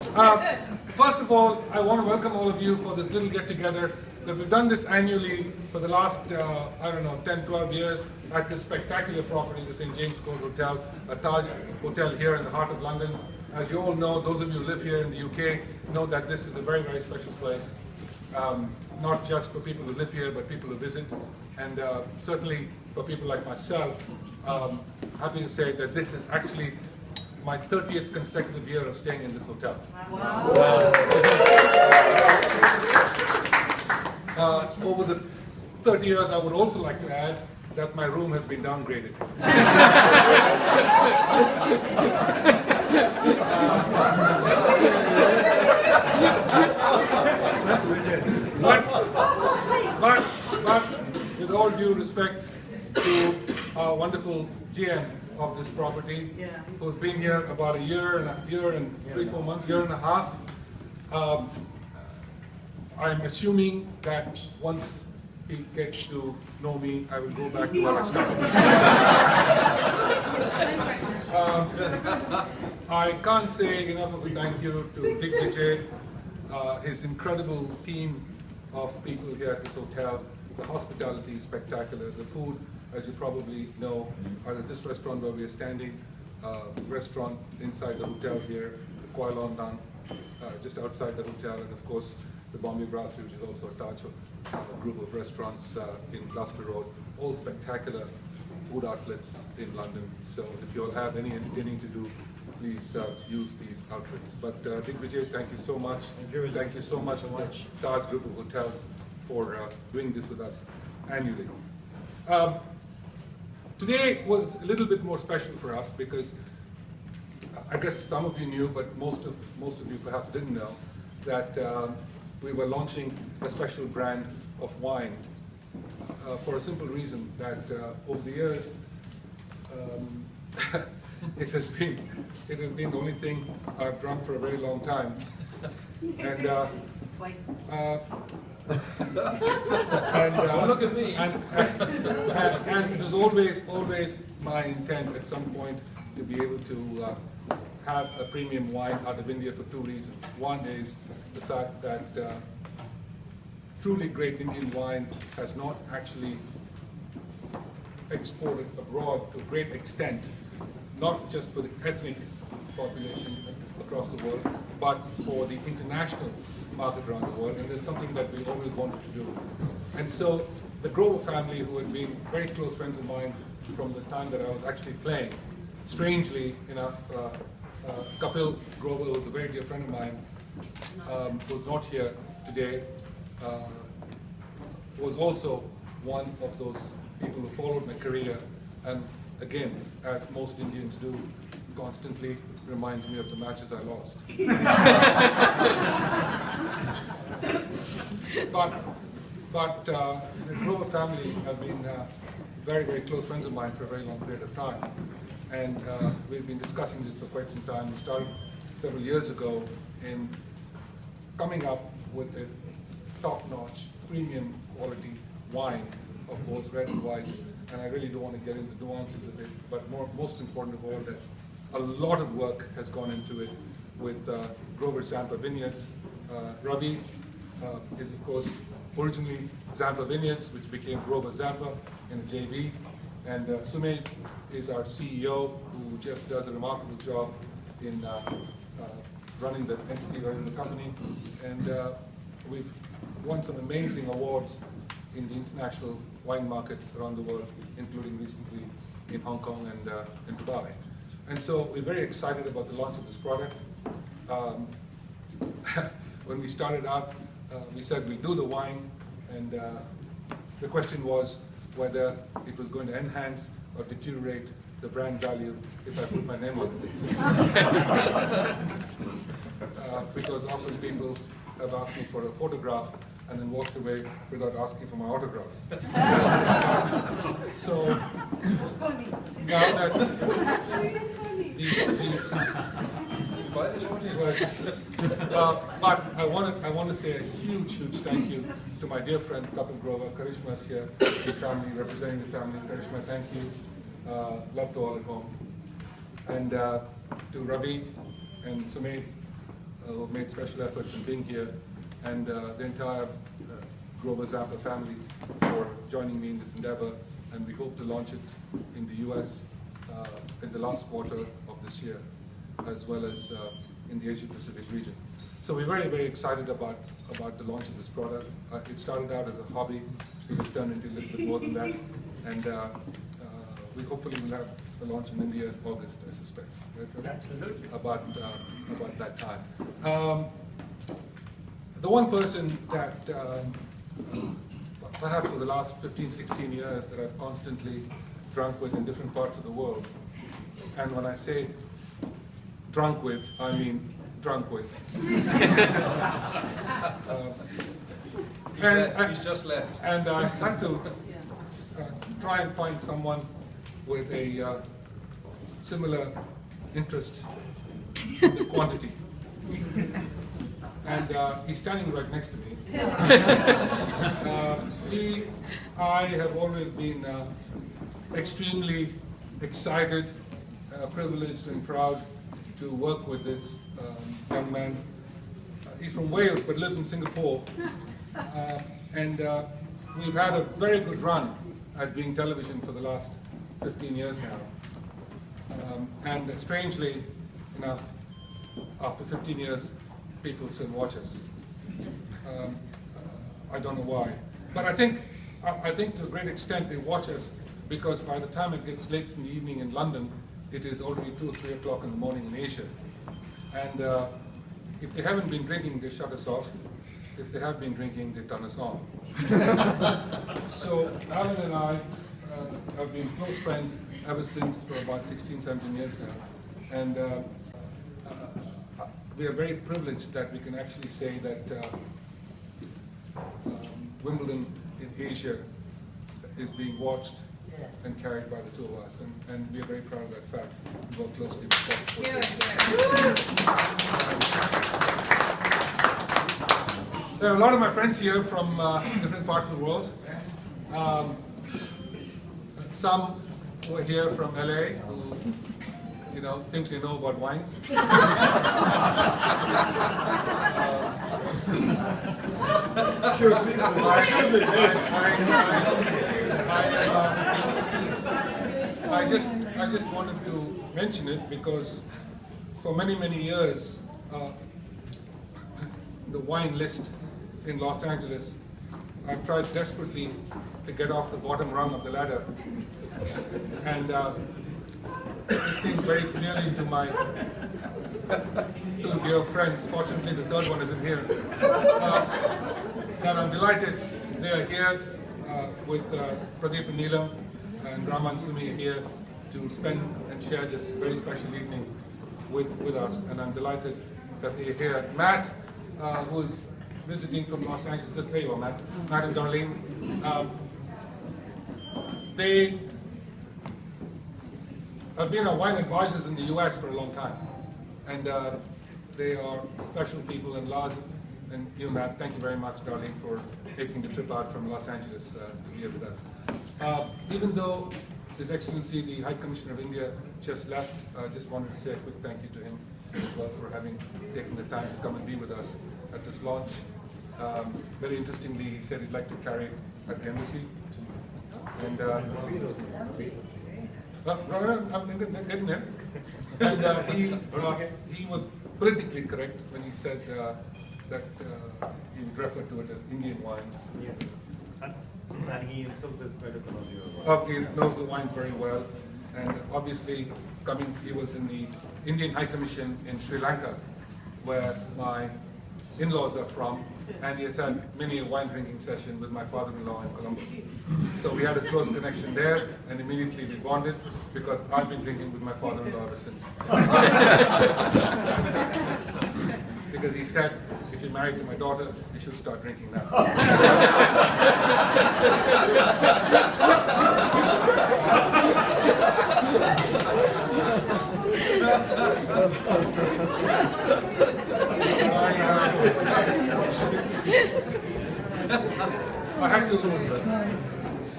First of all, I want to welcome all of you for this little get-together. That we've done this annually for the last, 10, 12 years at this spectacular property, the St. James Court Hotel, a Taj Hotel here in the heart of London. As you all know, those of you who live here in the UK know that this is a very, very special place. Not just for people who live here, but people who visit. And certainly for people like myself, happy to say that this is actually my 30th consecutive year of staying in this hotel. Wow. Over the 30 years, I would also like to add that my room has been downgraded. That's Vijay. But with all due respect to our wonderful GM of this property, who's been here about a year and 3-4 months, year and a half, I'm assuming that once he gets to know me, I will go back to where I started. I can't say enough of a thank you to Vijay, his incredible team of people here at this hotel. The hospitality is spectacular. The food, as you probably know, at this restaurant where we are standing, restaurant inside the hotel here, the Kuala Lumpur, just outside the hotel, and of course the Bombay Brasserie, which is also a Taj group of restaurants in Gloucester Road, all spectacular food outlets in London. So if you all have any entertaining to do, please use these outlets. But Big Vijay, thank you so much. Thank you so much, Taj group of hotels, for doing this with us annually. Today was a little bit more special for us because I guess some of you knew, but most of you perhaps didn't know, that we were launching a special brand of wine for a simple reason that over the years it has been the only thing I've drunk for a very long time, and Look at me. And it was always my intent at some point to be able to have a premium wine out of India for two reasons. One is the fact that truly great Indian wine has not actually exported abroad to a great extent, not just for the ethnic population across the world, but for the international market around the world, and there's something that we always wanted to do. And so the Grover family, who had been very close friends of mine from the time that I was actually playing, strangely enough, Kapil Grover, who was a very dear friend of mine, who's not here today, was also one of those people who followed my career, and again, as most Indians do, constantly reminds me of the matches I lost. But the Grover family have been very, very close friends of mine for a very long period of time. And we've been discussing this for quite some time. We started several years ago in coming up with a top-notch, premium quality wine of both red and white. And I really don't want to get into the nuances of it, but most important of all, that a lot of work has gone into it with Grover Zampa Vineyards. Ravi is, of course, originally Zampa Vineyards, which became Grover Zampa in a JV. And Sumit is our CEO, who just does a remarkable job in running the entity, running the company. And we've won some amazing awards in the international wine markets around the world, including recently in Hong Kong and Dubai. And so we're very excited about the launch of this product. When we started out, we said we'd do the wine, and the question was whether it was going to enhance or deteriorate the brand value if I put my name on it. Because often people have asked me for a photograph and then walked away without asking for my autograph. So now that That's really funny. But I want to say a huge thank you to my dear friend Kapil Grover. Karishma is here, the family, representing the family. Karishma, thank you. Love to all at home. And to Ravi and Sumit, who have made special efforts in being here, and the entire Grover Zappa family for joining me in this endeavor. And we hope to launch it in the US in the last quarter of this year, as well as in the Asia Pacific region. So we're very, very excited about the launch of this product. It started out as a hobby. It has turned into a little bit more than that. And we hopefully will have the launch in India in August, I suspect. Right? Absolutely. About that time. The one person that perhaps for the last 15, 16 years that I've constantly drunk with in different parts of the world, and when I say drunk with, I mean drunk with. He's just left. And I had to try and find someone with a similar interest in the quantity. And he's standing right next to me. I have always been extremely excited, privileged and proud to work with this young man. He's from Wales but lives in Singapore. And we've had a very good run at being television for the last 15 years now. And strangely enough, after 15 years, people still watch us. I don't know why. But I think to a great extent they watch us because by the time it gets late in the evening in London, it is already 2 or 3 o'clock in the morning in Asia. And if they haven't been drinking, they shut us off. If they have been drinking, they turn us on. So Alan and I have been close friends ever since for about 16, 17 years now. And we are very privileged that we can actually say that Wimbledon in Asia is being watched and carried by the two of us, and we are very proud of that fact. We work closely with Fox. There are a lot of my friends here from different parts of the world. Some who are here from LA, who think they know about wines. Excuse me. I just wanted to mention it because for many, many years, the wine list in Los Angeles, I've tried desperately to get off the bottom rung of the ladder. And listening very clearly to my two dear friends, fortunately the third one isn't here, and I'm delighted they are here with Pradeep and Neelam and Raman Sumi here to spend and share this very special evening with us, and I'm delighted that they are here. Matt, who's visiting from Los Angeles, there you are, Matt and Darlene, they have been our wine advisors in the US for a long time, and they are special people. And Lars and you, Matt, thank you very much, Darlene, for taking the trip out from Los Angeles to be here with us. Even though His Excellency the High Commissioner of India just left, I just wanted to say a quick thank you to him as well for having taken the time to come and be with us at this launch. Very interestingly, he said he'd like to carry it at the embassy. And he was politically correct when he said that he would refer to it as Indian wines. Yes. And he himself is quite a connoisseur. He knows the wines very well, and obviously he was in the Indian High Commission in Sri Lanka, where my in-laws are from, and he has had many a wine drinking session with my father-in-law in Colombo. So we had a close connection there, and immediately we bonded because I've been drinking with my father-in-law ever since. Because he said, if you're married to my daughter, you should start drinking now.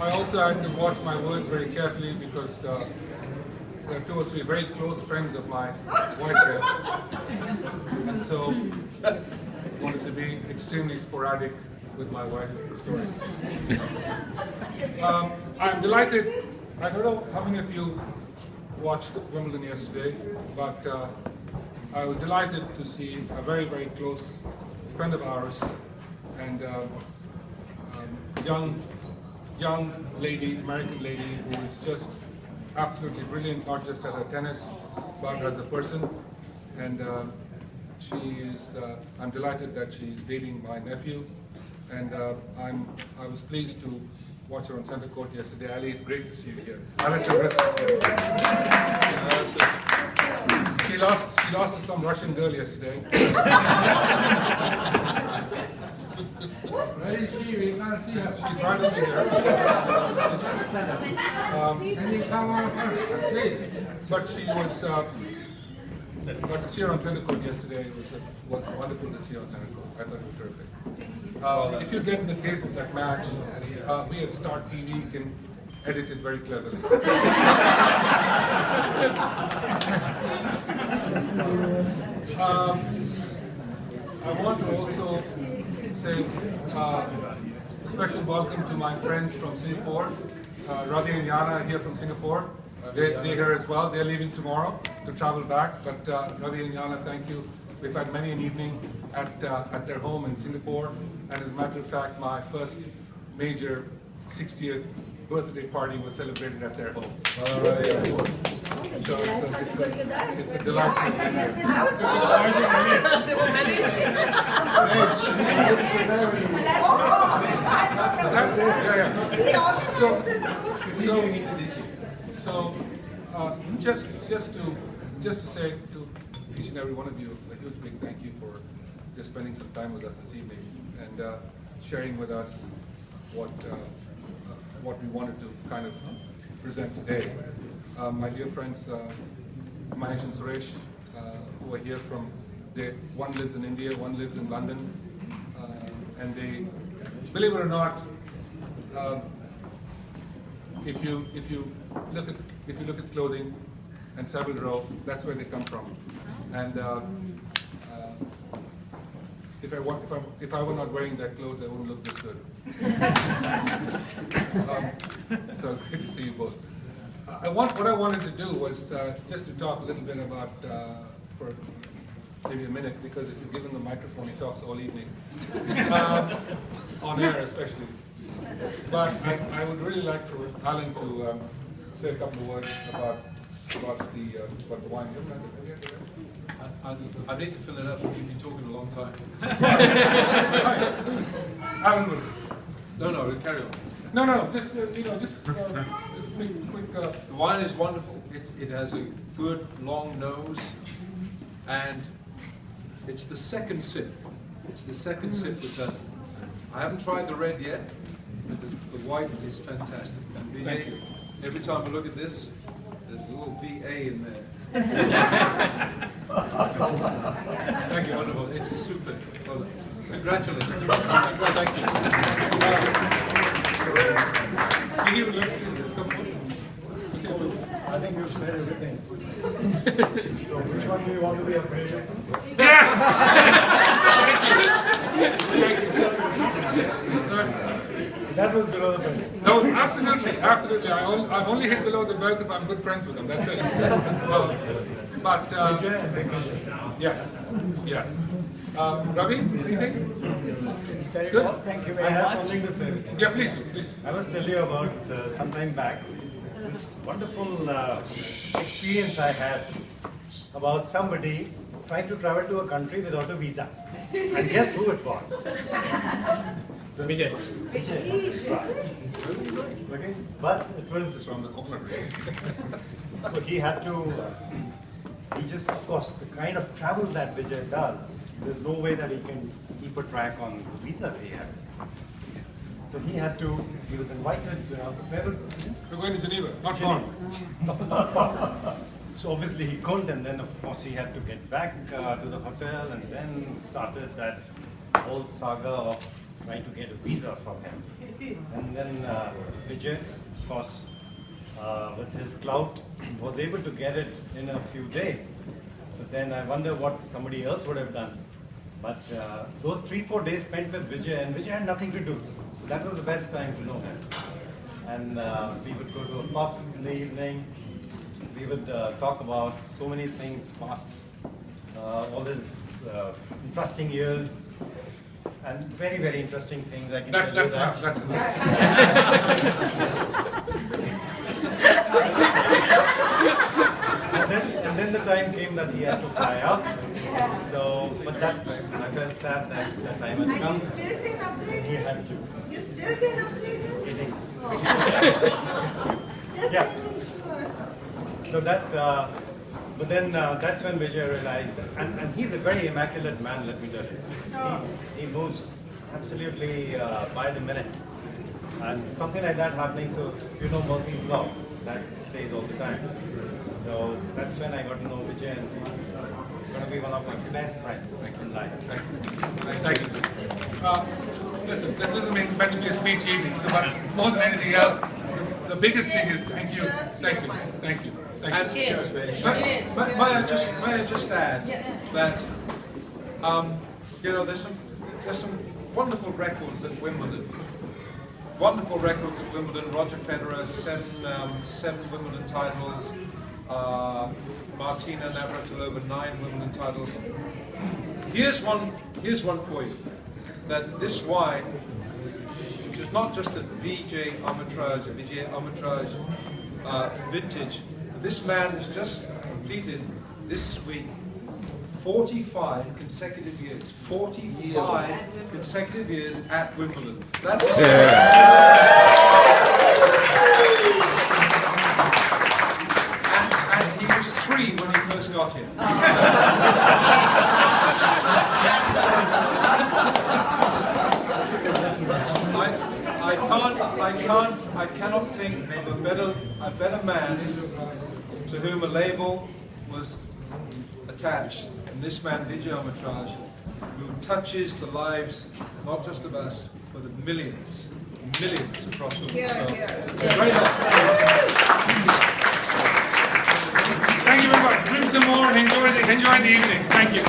I also had to watch my words very carefully because there are 2 or 3 very close friends of my wife here, and so wanted to be extremely sporadic with my wife stories. I'm delighted. I don't know how many of you watched Wimbledon yesterday, but I was delighted to see a very, very close friend of ours and young lady, American lady, who is just absolutely brilliant, not just at her tennis, but as a person. And she is, I'm delighted that she's dating my nephew. And I was pleased to watch her on center court yesterday. Ali, it's great to see you here. Alison Riss is here. She lost to some Russian girl yesterday. Where is she? We can't see her. She's right over here. Can you come on first? Please. But she was, but to see her on center court yesterday was wonderful to see her on center court. I thought it was terrific. If you get the tape of that match, we at Start TV can edit it very cleverly. I want to also say a special welcome to my friends from Singapore. Ravi and Yana are here from Singapore. They're here as well. They're leaving tomorrow to travel back. But Ravi and Yana, thank you. We've had many an evening at their home in Singapore. And as a matter of fact, my first major 60th birthday party was celebrated at their home. So it's a delight to be here. Just to say to each and every one of you a huge big thank you for just spending some time with us this evening and sharing with us what we wanted to kind of present today. My dear friends, Mahesh and Suresh, who are here from, one lives in India, one lives in London, and they, believe it or not, if you look at clothing and Savile Row, that's where they come from. And if I were not wearing that clothes, I wouldn't look this good. So great to see you both. What I wanted to do was just to talk a little bit about, for maybe a minute, because if you give him the microphone, he talks all evening, on air especially. But I would really like for Alan to say a couple of words about the wine. I need to fill it up. You've been talking a long time. Alan will. No, carry on. No, just quick. The wine is wonderful. It has a good long nose, and it's the second sip. It's the second sip we've done. I haven't tried the red yet, but the white is fantastic. And Vijay, every time I look at this, there's a little VA in there. Thank you, wonderful. It's super. Well, congratulations. Thank you. I think you've said everything. So which one do you want to be afraid of? Yes! That was below the belt. No, absolutely. I've only hit below the belt if I'm good friends with them. That's it. But yes. Ravi, anything? Very Good. well, thank you very much. I have something to say. Yeah, please. I must tell you about some time back this wonderful experience I had about somebody trying to travel to a country without a visa. And guess who it was? Vijay. Okay. But it was From the corner. so he had to. He just, of course, the kind of travel that Vijay does, there's no way that he can keep a track on the visas he has. So he was invited, where was it? We're going to Geneva, not far. Not far. So obviously he couldn't, and then of course he had to get back to the hotel, and then started that whole saga of trying to get a visa from him. And then Vijay, of course, With his clout, was able to get it in a few days. But then I wonder what somebody else would have done. But those 3-4 days spent with Vijay, and Vijay had nothing to do. So that was the best time to know him. And we would go to a pub in the evening. We would talk about so many things past all his interesting years. And very, very interesting things. I can tell you That's that. enough. That's enough. And then the time came that he had to fly out. So, but that I felt sad that time had And come. you still can He upgrade him? had to. You still can upgrade him? Kidding. Oh. Just Yeah. making sure. So that, but then that's when Vijay realized, and he's a very immaculate man, let me tell you. Oh. He moves absolutely by the minute. And something like that happening, so you know Murphy's Law, that stays all the time. So that's when I got to know Vijay, and he's going to be one of my best friends in life. Thank you. Listen, this isn't meant to be a speech evening, so but more than anything else, the biggest thing is thank you, thank you, thank you, thank And you. may I just add that you know there's some wonderful records at Wimbledon. Wonderful records at Wimbledon. Roger Federer, seven Wimbledon titles. Martina Navratilova, 9 Wimbledon titles. Here's one for you. That this wine, which is not just a Vijay Amritraj vintage. This man has just completed this week 45 consecutive years. 45 consecutive years at Wimbledon. That's and he was 3 when he first got here. I cannot think of a better man to whom a label was attached than this man, Vijay Amritraj, who touches the lives not just of us, but of millions across the world. So, very much. Thank you very much. Drink some more and enjoy the evening. Thank you.